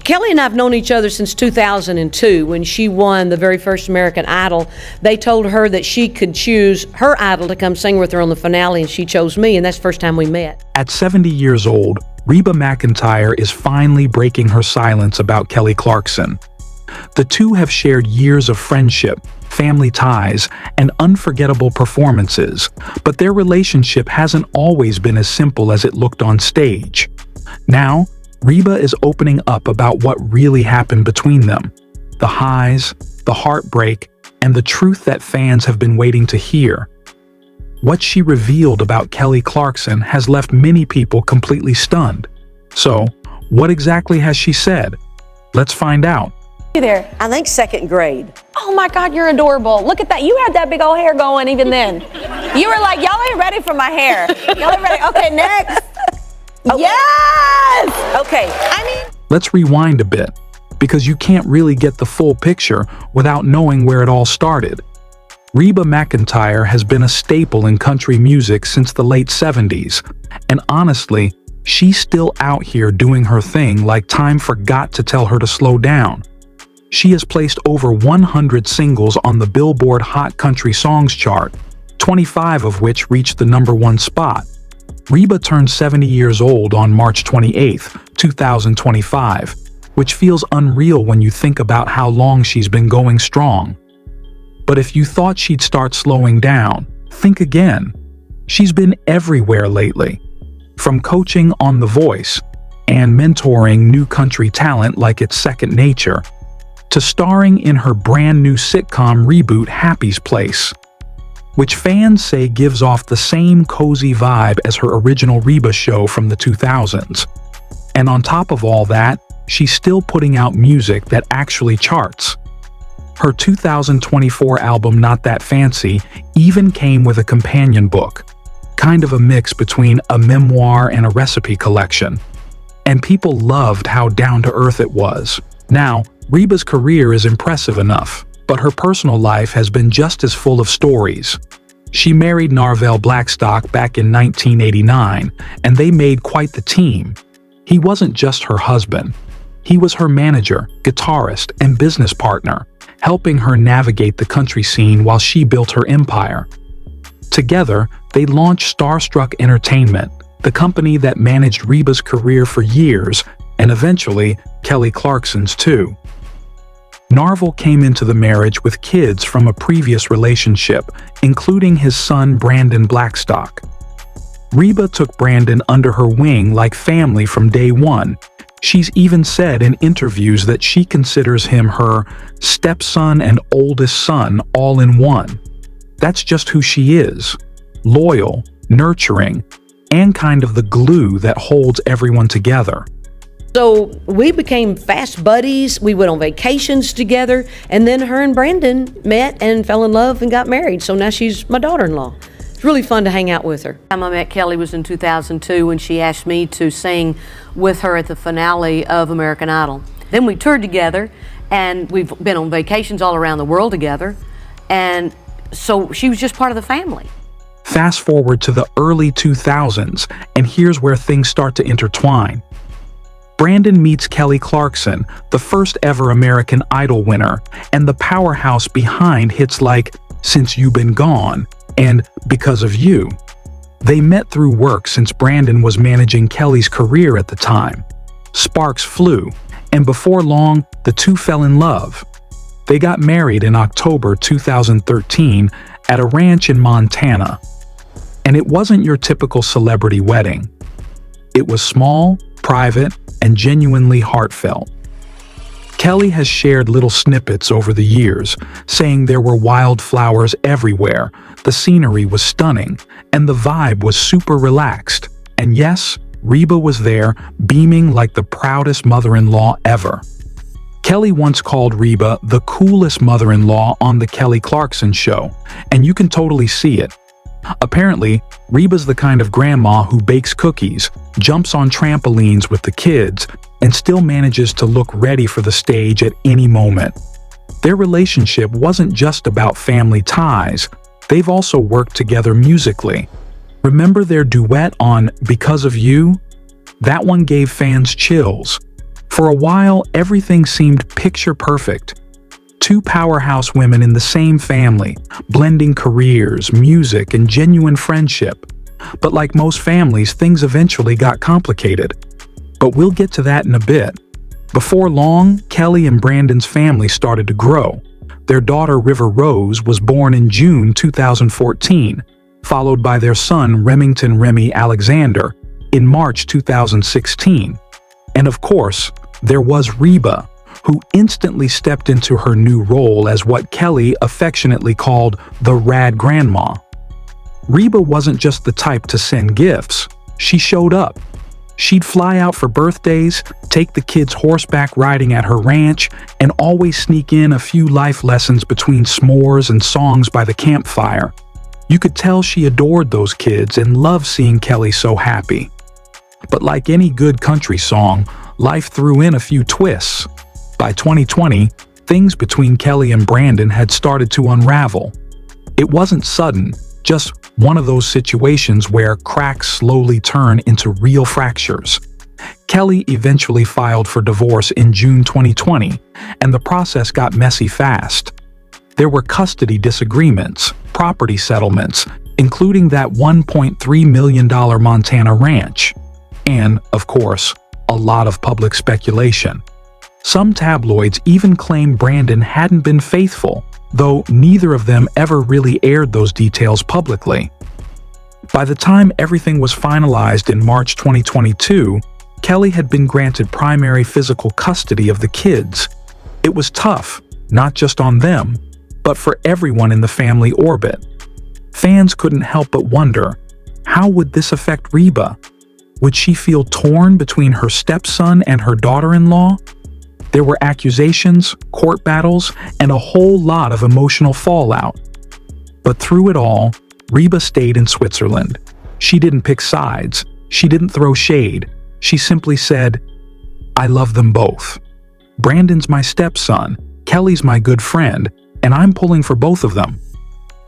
Kelly and I have known each other since 2002 when she won the very first American Idol. They told her that she could choose her idol to come sing with her on the finale, and she chose me, and that's the first time we met. At 70 years old, Reba McEntire is finally breaking her silence about Kelly Clarkson. The two have shared years of friendship, family ties, and unforgettable performances, but their relationship hasn't always been as simple as it looked on stage. Now, Reba is opening up about what really happened between them, the highs, the heartbreak, and the truth that fans have been waiting to hear. What she revealed about Kelly Clarkson has left many people completely stunned. So, what exactly has she said? Let's find out. You there? I think second grade. Oh my God, you're adorable. Look at that. You had that big old hair going even then. You were like, y'all ain't ready for my hair. Y'all ain't ready. Okay, next. Okay. Yes! Okay, Let's rewind a bit, because you can't really get the full picture without knowing where it all started. Reba McEntire has been a staple in country music since the late 70s, and honestly, she's still out here doing her thing like time forgot to tell her to slow down. She has placed over 100 singles on the Billboard Hot Country Songs chart, 25 of which reached the #1 spot. Reba turned 70 years old on March 28, 2025, which feels unreal when you think about how long she's been going strong. But if you thought she'd start slowing down, think again. She's been everywhere lately. From coaching on The Voice and mentoring new country talent like it's second nature, to starring in her brand new sitcom reboot Happy's Place, which fans say gives off the same cozy vibe as her original Reba show from the 2000s. And on top of all that, she's still putting out music that actually charts. Her 2024 album Not That Fancy even came with a companion book, kind of a mix between a memoir and a recipe collection. And people loved how down-to-earth it was. Now, Reba's career is impressive enough, but her personal life has been just as full of stories. She married Narvel Blackstock back in 1989, and they made quite the team. He wasn't just her husband. He was her manager, guitarist, and business partner, helping her navigate the country scene while she built her empire. Together, they launched Starstruck Entertainment, the company that managed Reba's career for years, and eventually Kelly Clarkson's too. Narvel came into the marriage with kids from a previous relationship, including his son Brandon Blackstock. Reba took Brandon under her wing like family from day one. She's even said in interviews that she considers him her stepson and oldest son all in one. That's just who she is. Loyal, nurturing, and kind of the glue that holds everyone together. So we became fast buddies. We went on vacations together, and then her and Brandon met and fell in love and got married. So now she's my daughter-in-law. It's really fun to hang out with her. The time I met Kelly was in 2002 when she asked me to sing with her at the finale of American Idol. Then we toured together, and we've been on vacations all around the world together, and so she was just part of the family. Fast forward to the early 2000s, and here's where things start to intertwine. Brandon meets Kelly Clarkson, the first ever American Idol winner, and the powerhouse behind hits like Since You've Been Gone and Because of You. They met through work since Brandon was managing Kelly's career at the time. Sparks flew, and before long, the two fell in love. They got married in October 2013 at a ranch in Montana. And it wasn't your typical celebrity wedding. It was small, private, and genuinely heartfelt. Kelly has shared little snippets over the years, saying there were wildflowers everywhere, the scenery was stunning, and the vibe was super relaxed. And yes, Reba was there, beaming like the proudest mother-in-law ever. Kelly once called Reba the coolest mother-in-law on The Kelly Clarkson Show, and you can totally see it. Apparently, Reba's the kind of grandma who bakes cookies, jumps on trampolines with the kids, and still manages to look ready for the stage at any moment. Their relationship wasn't just about family ties, they've also worked together musically. Remember their duet on Because of You? That one gave fans chills. For a while, everything seemed picture perfect. Two powerhouse women in the same family, blending careers, music, and genuine friendship. But like most families, things eventually got complicated. But we'll get to that in a bit. Before long, Kelly and Brandon's family started to grow. Their daughter River Rose was born in June 2014, followed by their son Remington Remy Alexander in March 2016. And of course, there was Reba, who instantly stepped into her new role as what Kelly affectionately called the Rad Grandma. Reba wasn't just the type to send gifts, she showed up. She'd fly out for birthdays, take the kids horseback riding at her ranch, and always sneak in a few life lessons between s'mores and songs by the campfire. You could tell she adored those kids and loved seeing Kelly so happy. But like any good country song, life threw in a few twists. By 2020, things between Kelly and Brandon had started to unravel. It wasn't sudden, just one of those situations where cracks slowly turn into real fractures. Kelly eventually filed for divorce in June 2020, and the process got messy fast. There were custody disagreements, property settlements, including that $1.3 million Montana ranch, and, of course, a lot of public speculation. Some tabloids even claimed Brandon hadn't been faithful, though neither of them ever really aired those details publicly. By the time everything was finalized in March 2022, Kelly had been granted primary physical custody of the kids. It was tough, not just on them, but for everyone in the family orbit. Fans couldn't help but wonder, how would this affect Reba? Would she feel torn between her stepson and her daughter-in-law? There were accusations, court battles, and a whole lot of emotional fallout. But through it all, Reba stayed in Switzerland. She didn't pick sides. She didn't throw shade. She simply said, "I love them both. Brandon's my stepson, Kelly's my good friend, and I'm pulling for both of them."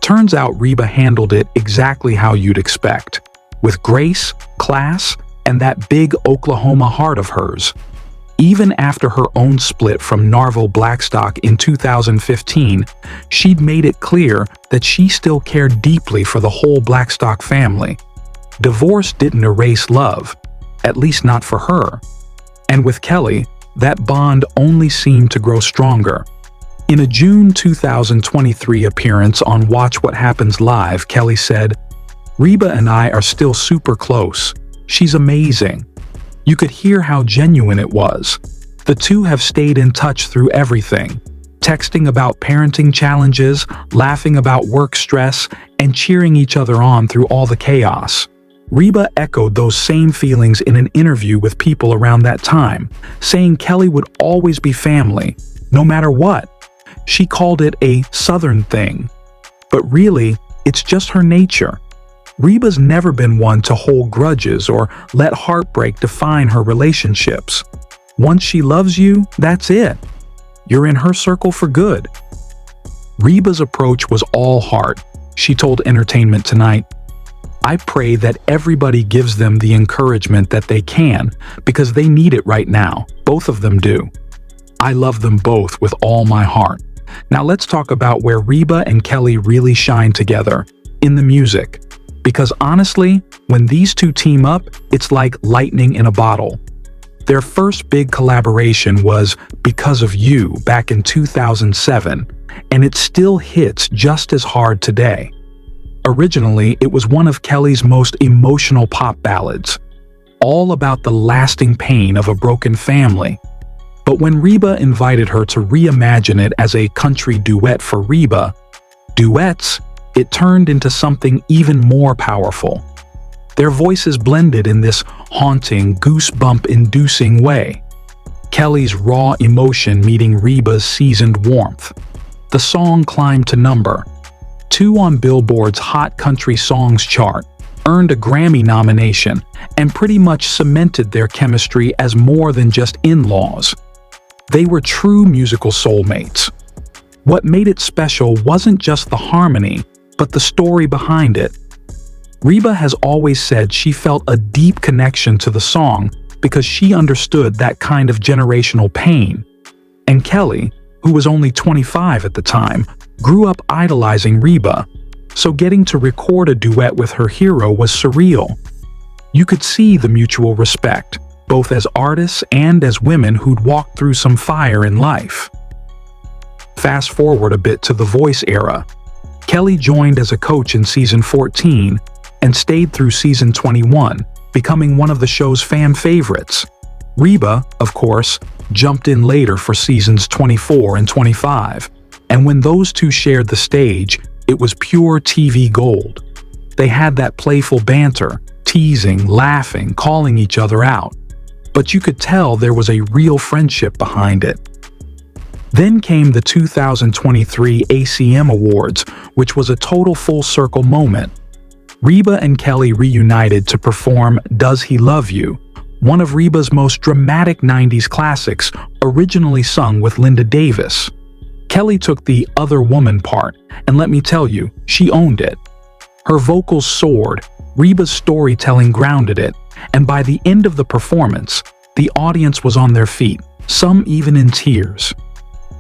Turns out Reba handled it exactly how you'd expect, with grace, class, and that big Oklahoma heart of hers. Even after her own split from Narvel Blackstock in 2015, she'd made it clear that she still cared deeply for the whole Blackstock family. Divorce didn't erase love, at least not for her. And with Kelly, that bond only seemed to grow stronger. In a June 2023 appearance on Watch What Happens Live, Kelly said, "Reba and I are still super close. She's amazing." You could hear how genuine it was. The two have stayed in touch through everything, texting about parenting challenges, laughing about work stress, and cheering each other on through all the chaos. Reba echoed those same feelings in an interview with People around that time, saying Kelly would always be family, no matter what. She called it a Southern thing. But really, it's just her nature. Reba's never been one to hold grudges or let heartbreak define her relationships. Once she loves you, that's it. You're in her circle for good. Reba's approach was all heart. She told Entertainment Tonight, "I pray that everybody gives them the encouragement that they can, because they need it right now. Both of them do. I love them both with all my heart." Now let's talk about where Reba and Kelly really shine together, in the music. Because honestly, when these two team up, it's like lightning in a bottle. Their first big collaboration was Because of You back in 2007, and it still hits just as hard today. Originally, it was one of Kelly's most emotional pop ballads, all about the lasting pain of a broken family. But when Reba invited her to reimagine it as a country duet for Reba, duets, it turned into something even more powerful. Their voices blended in this haunting, goosebump-inducing way. Kelly's raw emotion meeting Reba's seasoned warmth. The song climbed to number 2 on Billboard's Hot Country Songs chart, earned a Grammy nomination, and pretty much cemented their chemistry as more than just in-laws. They were true musical soulmates. What made it special wasn't just the harmony, but the story behind it. Reba has always said she felt a deep connection to the song because she understood that kind of generational pain. And Kelly, who was only 25 at the time, grew up idolizing Reba, so getting to record a duet with her hero was surreal. You could see the mutual respect, both as artists and as women who'd walked through some fire in life. Fast forward a bit to the Voice era. Kelly joined as a coach in season 14 and stayed through season 21, becoming one of the show's fan favorites. Reba, of course, jumped in later for seasons 24 and 25, and when those two shared the stage, it was pure TV gold. They had that playful banter, teasing, laughing, calling each other out. But you could tell there was a real friendship behind it. Then came the 2023 ACM Awards, which was a total full-circle moment. Reba and Kelly reunited to perform Does He Love You?, one of Reba's most dramatic 90s classics, originally sung with Linda Davis. Kelly took the other woman part, and let me tell you, she owned it. Her vocals soared, Reba's storytelling grounded it, and by the end of the performance, the audience was on their feet, some even in tears.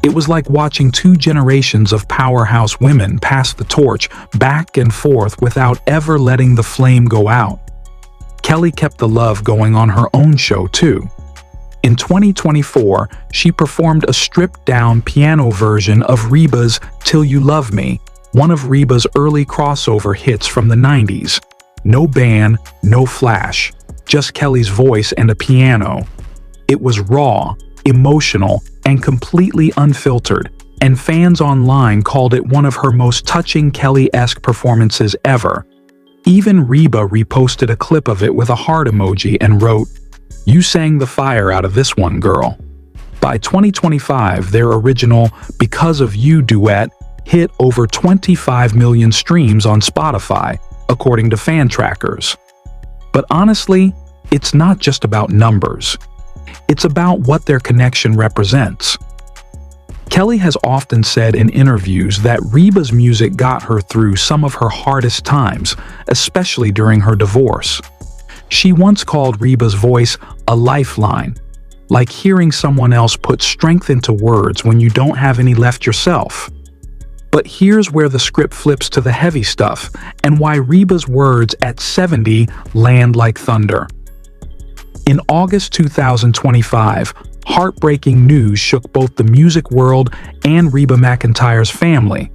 It was like watching two generations of powerhouse women pass the torch back and forth without ever letting the flame go out. Kelly kept the love going on her own show too. In 2024, she performed a stripped-down piano version of Reba's Till You Love Me, one of Reba's early crossover hits from the 90s. No band, no flash, just Kelly's voice and a piano. It was raw, emotional, and completely unfiltered, and fans online called it one of her most touching Kelly-esque performances ever. Even Reba reposted a clip of it with a heart emoji and wrote, "You sang the fire out of this one, girl." By 2025, their original Because of You duet hit over 25 million streams on Spotify, according to fan trackers. But honestly, it's not just about numbers. It's about what their connection represents. Kelly has often said in interviews that Reba's music got her through some of her hardest times, especially during her divorce. She once called Reba's voice a lifeline, like hearing someone else put strength into words when you don't have any left yourself. But here's where the script flips to the heavy stuff, and why Reba's words at 70 land like thunder. In August 2025, heartbreaking news shook both the music world and Reba McEntire's family.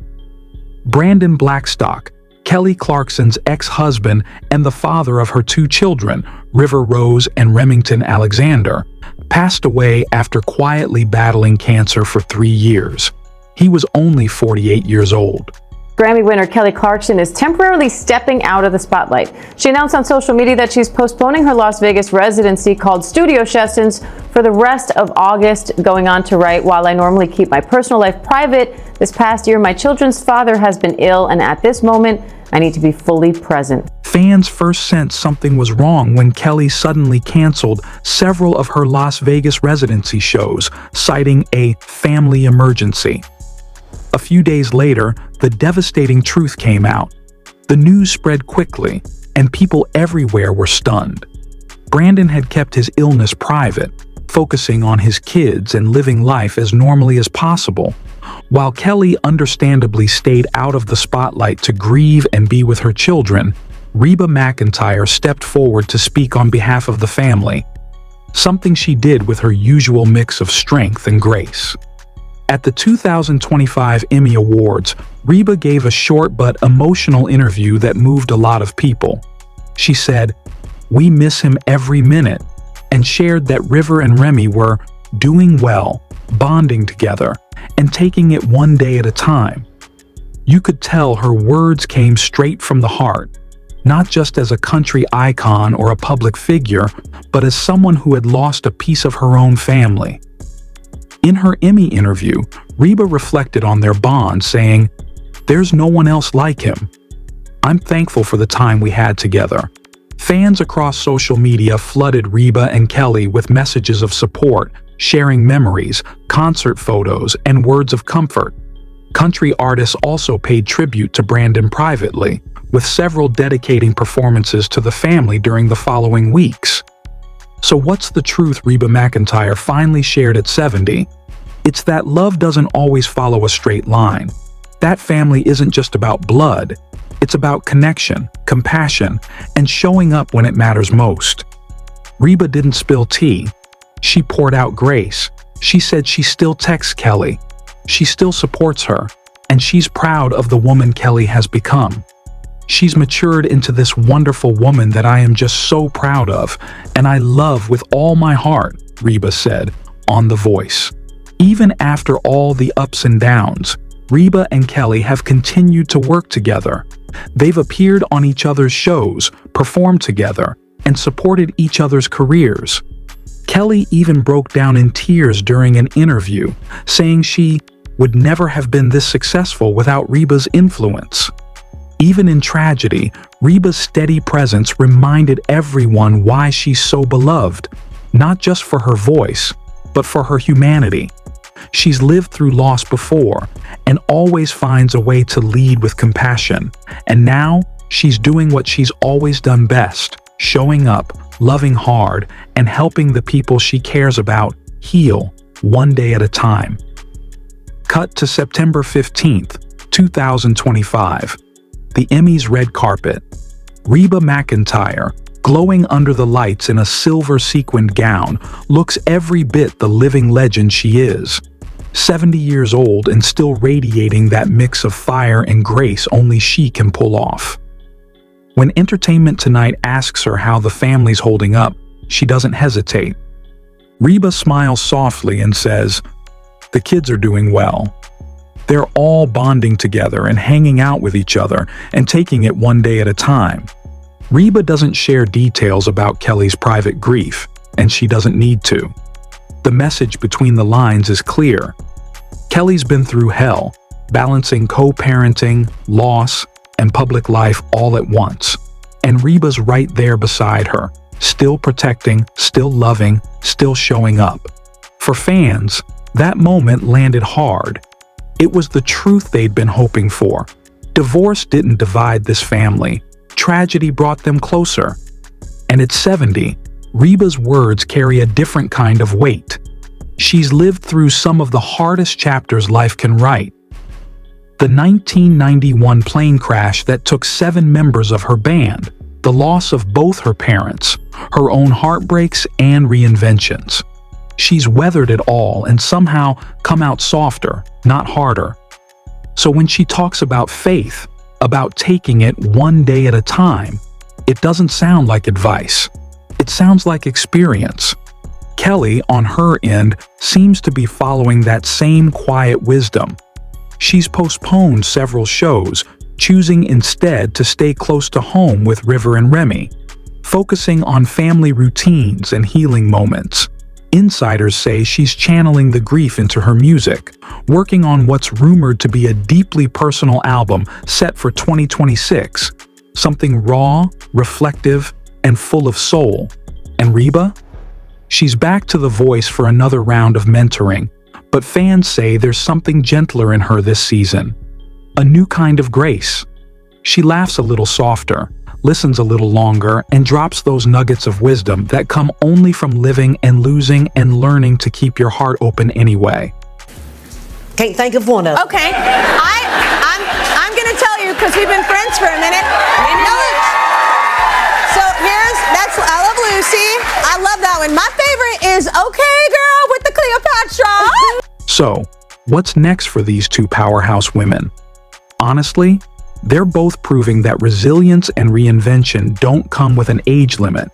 Brandon Blackstock, Kelly Clarkson's ex-husband and the father of her two children, River Rose and Remington Alexander, passed away after quietly battling cancer for 3 years. He was only 48 years old. Grammy winner Kelly Clarkson is temporarily stepping out of the spotlight. She announced on social media that she's postponing her Las Vegas residency called Studio Sessions for the rest of August, going on to write, "While I normally keep my personal life private, this past year my children's father has been ill, and at this moment, I need to be fully present." Fans first sensed something was wrong when Kelly suddenly canceled several of her Las Vegas residency shows, citing a family emergency. A few days later, the devastating truth came out. The news spread quickly, and people everywhere were stunned. Brandon had kept his illness private, focusing on his kids and living life as normally as possible, while Kelly understandably stayed out of the spotlight to grieve and be with her children. Reba McEntire stepped forward to speak on behalf of the family, something she did with her usual mix of strength and grace. At the 2025 Emmy Awards, Reba gave a short but emotional interview that moved a lot of people. She said, "We miss him every minute," and shared that River and Remy were doing well, bonding together, and taking it one day at a time. You could tell her words came straight from the heart, not just as a country icon or a public figure, but as someone who had lost a piece of her own family. In her Emmy interview, Reba reflected on their bond, saying, "There's no one else like him. I'm thankful for the time we had together." Fans across social media flooded Reba and Kelly with messages of support, sharing memories, concert photos, and words of comfort. Country artists also paid tribute to Brandon privately, with several dedicating performances to the family during the following weeks. So what's the truth Reba McEntire finally shared at 70? It's that love doesn't always follow a straight line. That family isn't just about blood. It's about connection, compassion, and showing up when it matters most. Reba didn't spill tea. She poured out grace. She said she still texts Kelly. She still supports her, and she's proud of the woman Kelly has become. She's matured into this wonderful woman that I am just so proud of, and I love with all my heart, Reba said on The Voice. Even after all the ups and downs, Reba and Kelly have continued to work together. They've appeared on each other's shows, performed together, and supported each other's careers. Kelly even broke down in tears during an interview, saying she would never have been this successful without Reba's influence. Even in tragedy, Reba's steady presence reminded everyone why she's so beloved, not just for her voice, but for her humanity. She's lived through loss before and always finds a way to lead with compassion. And now, she's doing what she's always done best, showing up, loving hard, and helping the people she cares about heal one day at a time. Cut to September 15th, 2025. The Emmys red carpet. Reba McEntire, glowing under the lights in a silver sequined gown, looks every bit the living legend she is. 70 years old and still radiating that mix of fire and grace only she can pull off. When Entertainment Tonight asks her how the family's holding up, she doesn't hesitate. Reba smiles softly and says, "The kids are doing well. They're all bonding together and hanging out with each other and taking it one day at a time." Reba doesn't share details about Kelly's private grief, and she doesn't need to. The message between the lines is clear. Kelly's been through hell, balancing co-parenting, loss, and public life all at once. And Reba's right there beside her, still protecting, still loving, still showing up. For fans, that moment landed hard. It was the truth they'd been hoping for. Divorce didn't divide this family. Tragedy brought them closer. And at 70, Reba's words carry a different kind of weight. She's lived through some of the hardest chapters life can write. The 1991 plane crash that took 7 members of her band, the loss of both her parents, her own heartbreaks and reinventions. She's weathered it all and somehow come out softer, not harder. So when she talks about faith, about taking it one day at a time, it doesn't sound like advice. It sounds like experience. Kelly, on her end, seems to be following that same quiet wisdom. She's postponed several shows, choosing instead to stay close to home with River and Remy, focusing on family routines and healing moments. Insiders say she's channeling the grief into her music, working on what's rumored to be a deeply personal album set for 2026, something raw, reflective, and full of soul. And Reba? She's back to The Voice for another round of mentoring, but fans say there's something gentler in her this season. A new kind of grace. She laughs a little softer, listens a little longer, and drops those nuggets of wisdom that come only from living and losing and learning to keep your heart open anyway. Can't think of one of them. Okay, I'm gonna tell you because we've been friends for a minute. So I love Lucy. I love that one. My favorite is Okay Girl with the Cleopatra. So, what's next for these two powerhouse women? Honestly, they're both proving that resilience and reinvention don't come with an age limit.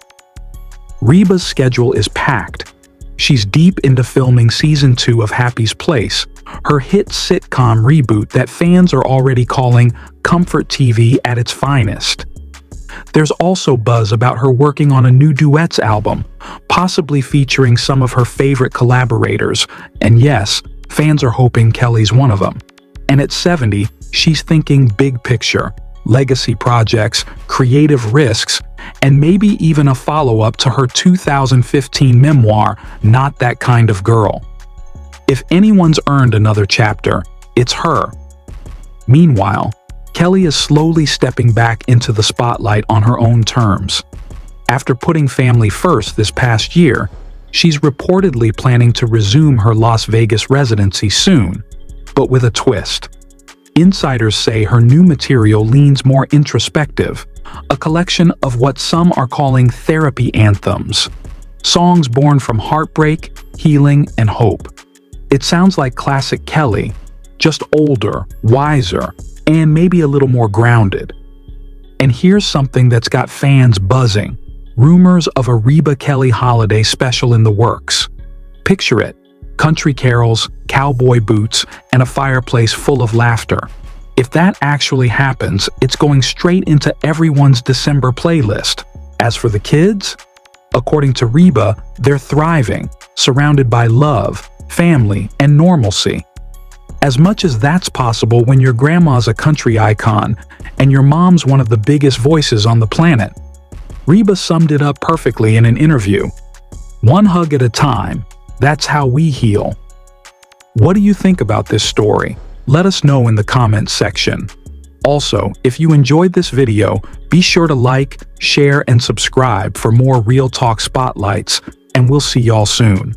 Reba's schedule is packed. She's deep into filming season 2 of Happy's Place, her hit sitcom reboot that fans are already calling comfort TV at its finest. There's also buzz about her working on a new duets album, possibly featuring some of her favorite collaborators, and yes, fans are hoping Kelly's one of them. And at 70, she's thinking big picture, legacy projects, creative risks, and maybe even a follow-up to her 2015 memoir, Not That Kind of Girl. If anyone's earned another chapter, it's her. Meanwhile, Kelly is slowly stepping back into the spotlight on her own terms. After putting family first this past year, she's reportedly planning to resume her Las Vegas residency soon, but with a twist. Insiders say her new material leans more introspective, a collection of what some are calling therapy anthems, songs born from heartbreak, healing, and hope. It sounds like classic Kelly, just older, wiser, and maybe a little more grounded. And here's something that's got fans buzzing. Rumors of a Reba Kelly holiday special in the works. Picture it: country carols, cowboy boots, and a fireplace full of laughter. If that actually happens, it's going straight into everyone's December playlist. As for the kids, according to Reba, they're thriving, surrounded by love, family, and normalcy. As much as that's possible when your grandma's a country icon and your mom's one of the biggest voices on the planet. Reba summed it up perfectly in an interview. One hug at a time, that's how we heal. What do you think about this story? Let us know in the comments section. Also, if you enjoyed this video, be sure to like, share, and subscribe for more Real Talk Spotlights, and we'll see y'all soon.